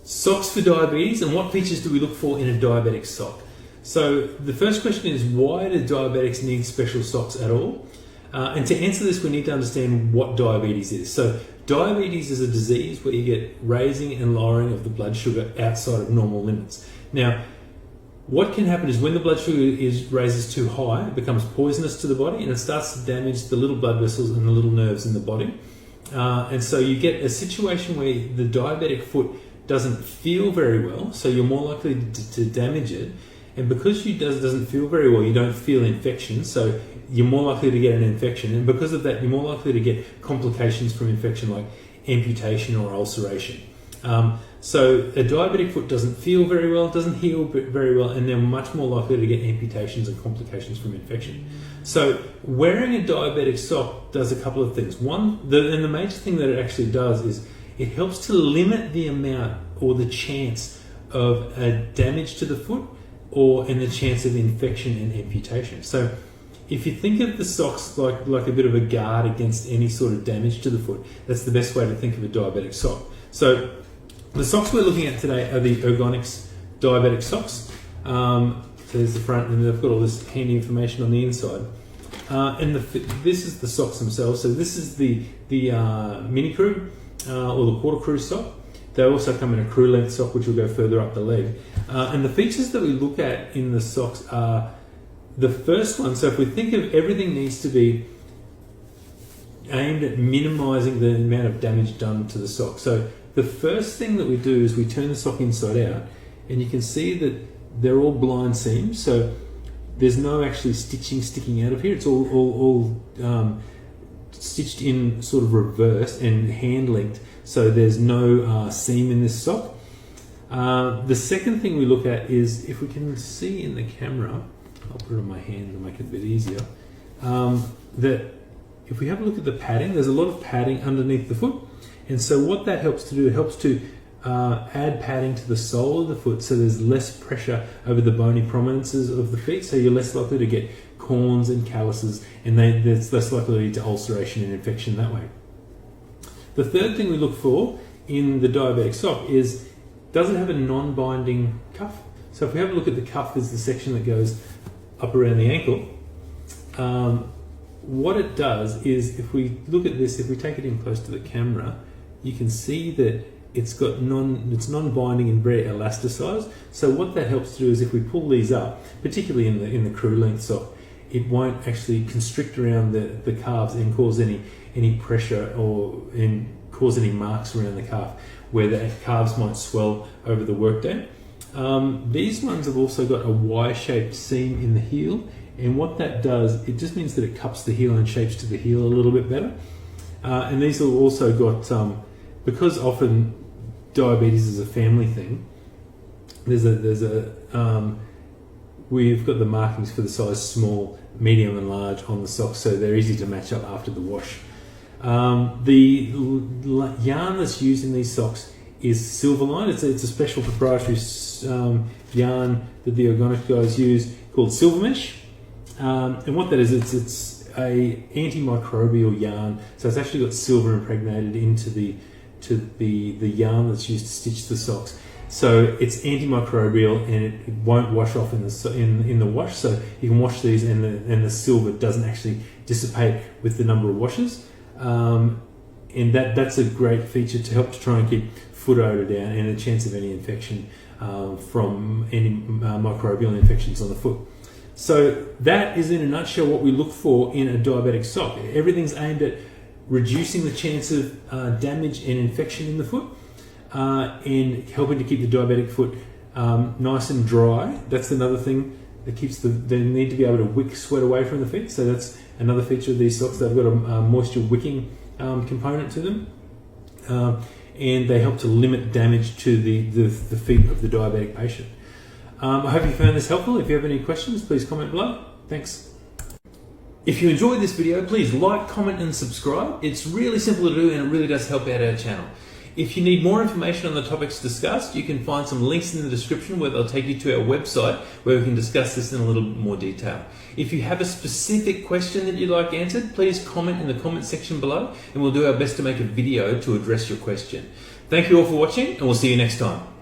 Socks for diabetes, and what features do we look for in a diabetic sock? So the first question is, why do diabetics need special socks at all? And to answer this, we need to understand what diabetes is. So diabetes is a disease where you get raising and lowering of the blood sugar outside of normal limits. Now, what can happen is when the blood sugar raises too high, it becomes poisonous to the body and it starts to damage the little blood vessels and the little nerves in the body. And so you get a situation where the diabetic foot doesn't feel very well, so you're more likely to damage it. And because it doesn't feel very well, you don't feel infection, so you're more likely to get an infection. And because of that, you're more likely to get complications from infection like amputation or ulceration. So a diabetic foot doesn't feel very well, doesn't heal very well, and they're much more likely to get amputations and complications from infection. So wearing a diabetic sock does a couple of things. One, and the major thing that it actually does is it helps to limit the amount or the chance of damage to the foot and the chance of infection and amputation. So if you think of the socks like a bit of a guard against any sort of damage to the foot, that's the best way to think of a diabetic sock. So the socks we're looking at today are the Ergonix diabetic socks. So there's the front, and they've got all this handy information on the inside. And this is the socks themselves. So this is the mini crew or the quarter crew sock. They also come in a crew length sock, which will go further up the leg. And the features that we look at in the socks are the first one. So if we think of everything needs to be aimed at minimizing the amount of damage done to the sock. So the first thing that we do is we turn the sock inside out, and you can see that they're all blind seams. So there's no actually stitching sticking out of here. It's all stitched in sort of reverse and hand linked. So there's no seam in this sock. The second thing we look at is, if we can see in the camera, I'll put it on my hand to make it a bit easier, that if we have a look at the padding, there's a lot of padding underneath the foot. And so what that helps to do, it helps to add padding to the sole of the foot, so there's less pressure over the bony prominences of the feet, so you're less likely to get corns and calluses, and that's less likely to lead to ulceration and infection that way. The third thing we look for in the diabetic sock is, does it have a non-binding cuff? So if we have a look at the cuff, there's the section that goes up around the ankle. What it does is, if we look at this, if we take it in close to the camera, you can see that it's non-binding and very elasticized. So what that helps to do is, if we pull these up, particularly in the crew length sock, it won't actually constrict around the calves and cause any pressure and cause any marks around the calf where the calves might swell over the workday. These ones have also got a Y-shaped seam in the heel, and what that does, it just means that it cups the heel and shapes to the heel a little bit better. And these have also got, because often diabetes is a family thing, we've got the markings for the size small, medium and large on the socks, so they're easy to match up after the wash. The yarn that's used in these socks is Silverline. It's a special proprietary yarn that the Ergonix guys use called Silvermesh. And what that is, it's a antimicrobial yarn. So it's actually got silver impregnated into the yarn that's used to stitch the socks. So it's antimicrobial, and it won't wash off in the wash. So you can wash these, and the silver doesn't actually dissipate with the number of washes. And that's a great feature to help to try and keep foot odor down and a chance of any infection from any microbial infections on the foot. So that is, in a nutshell, what we look for in a diabetic sock. Everything's aimed at reducing the chance of damage and infection in the foot, and helping to keep the diabetic foot nice and dry. That's another thing that keeps they need to be able to wick sweat away from the feet. So that's another feature of these socks. They've got a moisture wicking component to them, and they help to limit damage to the feet of the diabetic patient. I hope you found this helpful. If you have any questions, please comment below. Thanks. If you enjoyed this video, please like, comment and subscribe. It's really simple to do, and it really does help out our channel. If you need more information on the topics discussed, you can find some links in the description where they'll take you to our website where we can discuss this in a little bit more detail. If you have a specific question that you'd like answered, please comment in the comment section below, and we'll do our best to make a video to address your question. Thank you all for watching, and we'll see you next time.